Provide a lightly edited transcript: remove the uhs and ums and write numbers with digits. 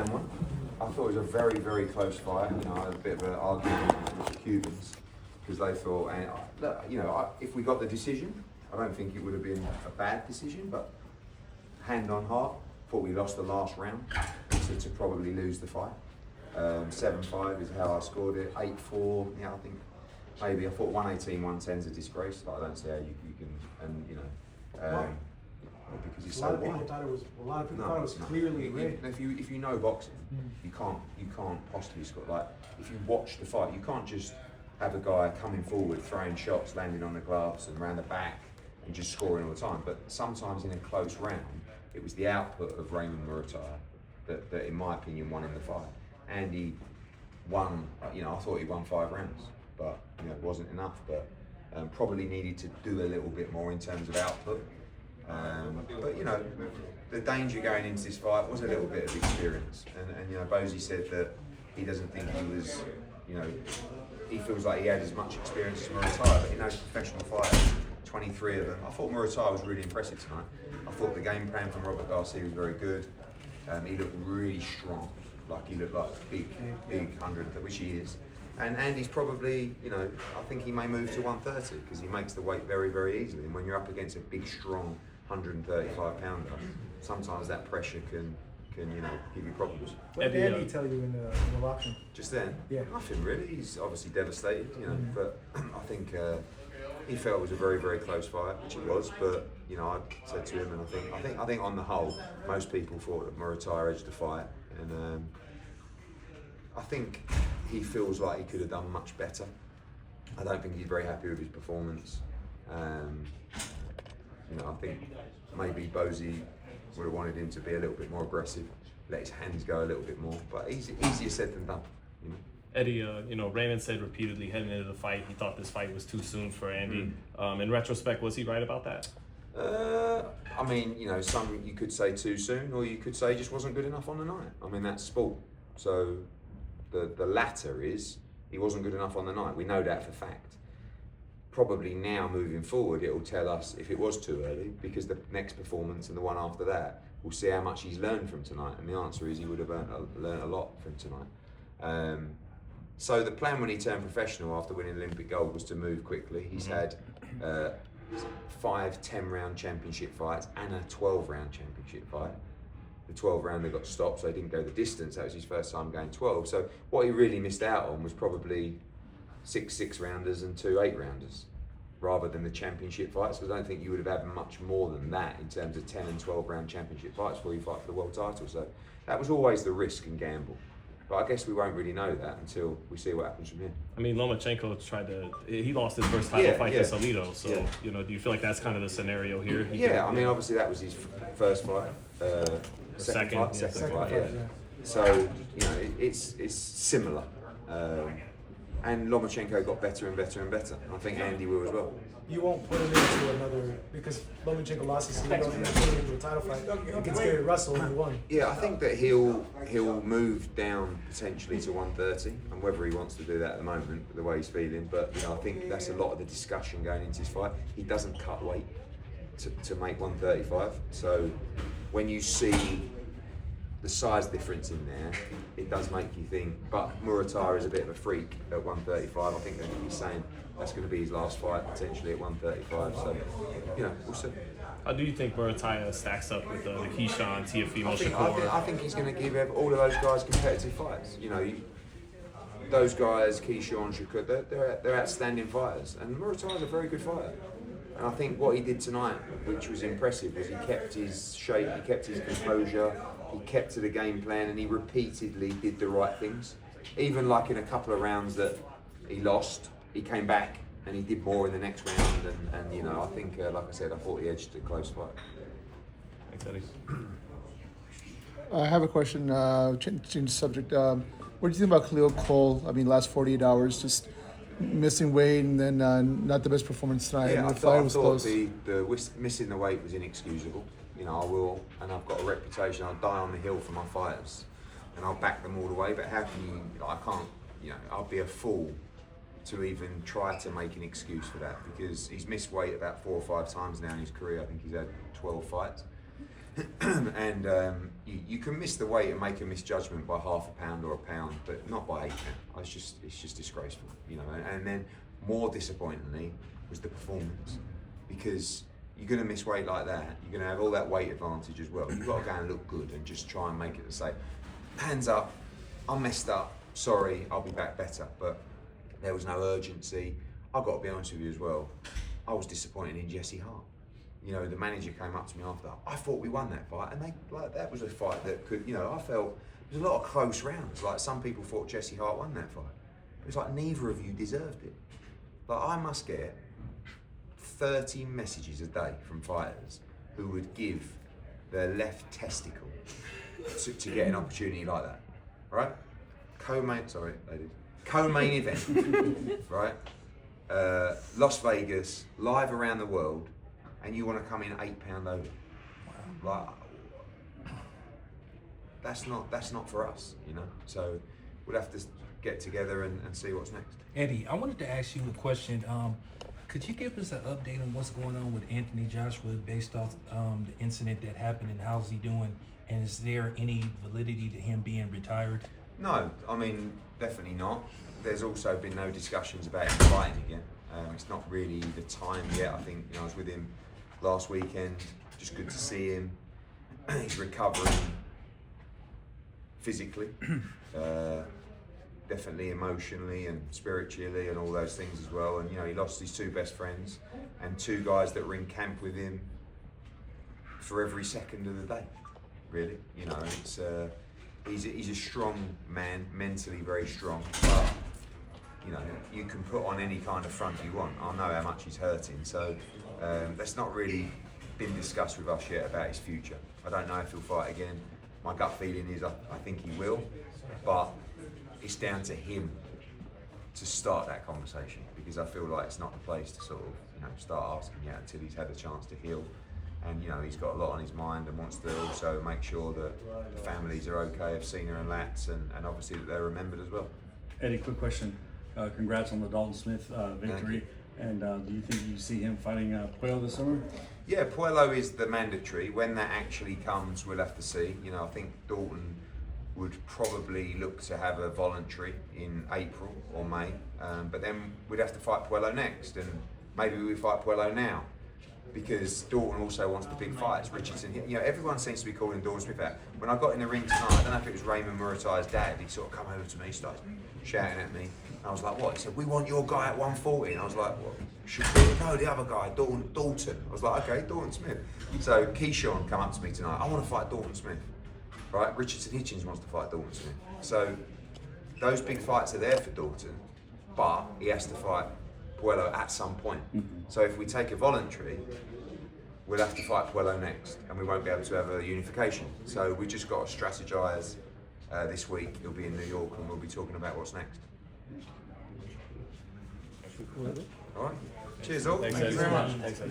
Japan one. I thought it was a very, very close fight. You know, I had a bit of an argument with the Cubans because they thought, if we got the decision, I don't think it would have been a bad decision, but hand on heart, thought we lost the last round to probably lose the fight. 7-5 is how I scored it. 8-4, yeah, I think maybe I thought 118, 110 is a disgrace, but I don't see how you can, and you know, because it's so wide. A lot of people thought it was clearly red. If you know boxing, you can't possibly score. Like if you watch the fight, you can't just have a guy coming forward, throwing shots, landing on the gloves and around the back, and just scoring all the time. But sometimes in a close round, it was the output of Raymond Muratalla that in my opinion, won in the fight. Andy won. You know, I thought he won 5 rounds, but you know, it wasn't enough. But probably needed to do a little bit more in terms of output. But you know, the danger going into this fight was a little bit of experience, and you know, Bozy said that he doesn't think he was, you know, he feels like he had as much experience as Muratalla, but he knows professional fighters, 23 of them. I thought Muratalla was really impressive tonight. I thought the game plan from Robert Garcia was very good. He looked really strong, like he looked like a big 100, which he is. And Andy's probably, you know, I think he may move to 130 because he makes the weight very, very easily. And when you're up against a big, strong 135 pounder, sometimes that pressure can you know, give you problems. What did Andy tell you in the locker room? Just then? Yeah. Nothing really. He's obviously devastated, you know, but I think he felt it was a very, very close fight, which it was. But you know, I said to him, and I think on the whole, most people thought that Muratalla edged the fight, and I think he feels like he could have done much better. I don't think he's very happy with his performance. You know, I think maybe Bozy would have wanted him to be a little bit more aggressive, let his hands go a little bit more, but easier said than done, you know. Eddie, you know, Raymond said repeatedly heading into the fight, he thought this fight was too soon for Andy. In retrospect, was he right about that? I mean, you know, some you could say too soon, or you could say just wasn't good enough on the night. I mean, that's sport. So the latter is he wasn't good enough on the night. We know that for fact. Probably now moving forward, it will tell us if it was too early, because the next performance and the one after that, we'll see how much he's learned from tonight. And the answer is he would have learned a lot from tonight. So the plan when he turned professional after winning Olympic gold was to move quickly. He's had 5 10-round championship fights and a 12-round championship fight. The 12 rounder got stopped, so he didn't go the distance. That was his first time going 12. So what he really missed out on was probably 6 6-rounders and 2 8-rounders, rather than the championship fights, because I don't think you would have had much more than that in terms of 10 and 12-round championship fights before you fight for the world title. So that was always the risk and gamble. But I guess we won't really know that until we see what happens from here. I mean, Lomachenko he lost his first title fight to Salido, so you know, do you feel like that's kind of the scenario here? I mean, obviously that was his first fight, second fight. So you know, it's similar, and Lomachenko got better and better and better. And I think Andy will as well. You won't put him into another, because Lomachenko lost his Salido, and put him into a title fight against Gary Russell and he won. Yeah, I think that he'll move down potentially to 130, and whether he wants to do that at the moment, the way he's feeling. But you know, I think that's a lot of the discussion going into his fight. He doesn't cut weight to make 135. So when you see the size difference in there, it does make you think. But Muratalla is a bit of a freak at 135. I think they're going to be saying that's going to be his last fight potentially at 135. So, you know, we'll see. How do you think Muratalla stacks up with the Keyshawn, Teofimo, Shakur? I think he's going to give all of those guys competitive fights. You know, those guys, Keyshawn, Shakur, they're outstanding fighters, and Muratalla's a very good fighter. And I think what he did tonight, which was impressive, was he kept his shape, he kept his composure, he kept to the game plan, and he repeatedly did the right things. Even like in a couple of rounds that he lost, he came back and he did more in the next round. And you know, I think, like I said, I thought he edged a close fight. Thanks, Eddie. I have a question, change the subject. What do you think about Khalil Cole? I mean, last 48 hours, just missing weight and then not the best performance tonight. Yeah, the I fight thought was close. missing the weight was inexcusable. You know, I will, and I've got a reputation. I'll die on the hill for my fighters, and I'll back them all the way. But how can you? I can't. You know, I'll be a fool to even try to make an excuse for that, because he's missed weight about 4 or 5 times now in his career. I think he's had 12 fights. and you can miss the weight and make a misjudgment by half a pound or a pound, but not by 8 pounds. It's just disgraceful, you know. And then more disappointingly was the performance, because you're going to miss weight like that. You're going to have all that weight advantage as well. You've got to go and look good and just try and make it the same. Hands up, I messed up. Sorry, I'll be back better. But there was no urgency. I've got to be honest with you as well. I was disappointed in Jesse Hart. You know, the manager came up to me after. I thought we won that fight, and that was a fight that could. You know, I felt there was a lot of close rounds. Like some people thought Jesse Hart won that fight. It was like neither of you deserved it. Like I must get 30 messages a day from fighters who would give their left testicle to get an opportunity like that, right? Co-main event, right? Las Vegas, live around the world, and you want to come in 8 pound over. Like, that's not for us, you know. So we'll have to get together and see what's next. Eddie, I wanted to ask you a question. Could you give us an update on what's going on with Anthony Joshua based off the incident that happened, and how's he doing? And is there any validity to him being retired? No, I mean, definitely not. There's also been no discussions about him fighting again. It's not really the time yet. I think, you know, I was with him last weekend. Just good to see him. He's recovering physically, definitely emotionally and spiritually and all those things as well. And, you know, he lost his 2 best friends and 2 guys that were in camp with him for every second of the day, really. You know, it's he's a strong man, mentally very strong, but you know, you can put on any kind of front you want. I know how much he's hurting, so that's not really been discussed with us yet about his future. I don't know if he'll fight again. My gut feeling is I think he will, but it's down to him to start that conversation, because I feel like it's not the place to sort of, you know, start asking yet until he's had a chance to heal. And, you know, he's got a lot on his mind and wants to also make sure that the families are okay of Cena and Lats, and obviously that they're remembered as well. Eddie, quick question. Congrats on the Dalton Smith victory. And do you think you see him fighting Puello this summer? Yeah, Puello is the mandatory. When that actually comes, we'll have to see. You know, I think Dalton would probably look to have a voluntary in April or May, but then we'd have to fight Puello next, and maybe we fight Puello now, because Dalton also wants the big fights. Richardson, you know, everyone seems to be calling Dalton Smith out. When I got in the ring tonight, I don't know if it was Raymond Muratalla's dad, he sort of come over to me, started shouting at me. I was like, what? He said, we want your guy at 140. And I was like, what? No, the other guy, Dalton. I was like, okay, Dalton Smith. So Keyshawn come up to me tonight, I want to fight Dalton Smith. Right? Richardson Hitchens wants to fight Dalton Smith. So those big fights are there for Dalton, but he has to fight Puello at some point. So if we take a voluntary, we'll have to fight Puello next, and we won't be able to have a unification. So we just got to strategize this week. He'll be in New York, and we'll be talking about what's next. All right. Cheers all. Thanks, Thank you Eddie. very much. Thanks, Eddie.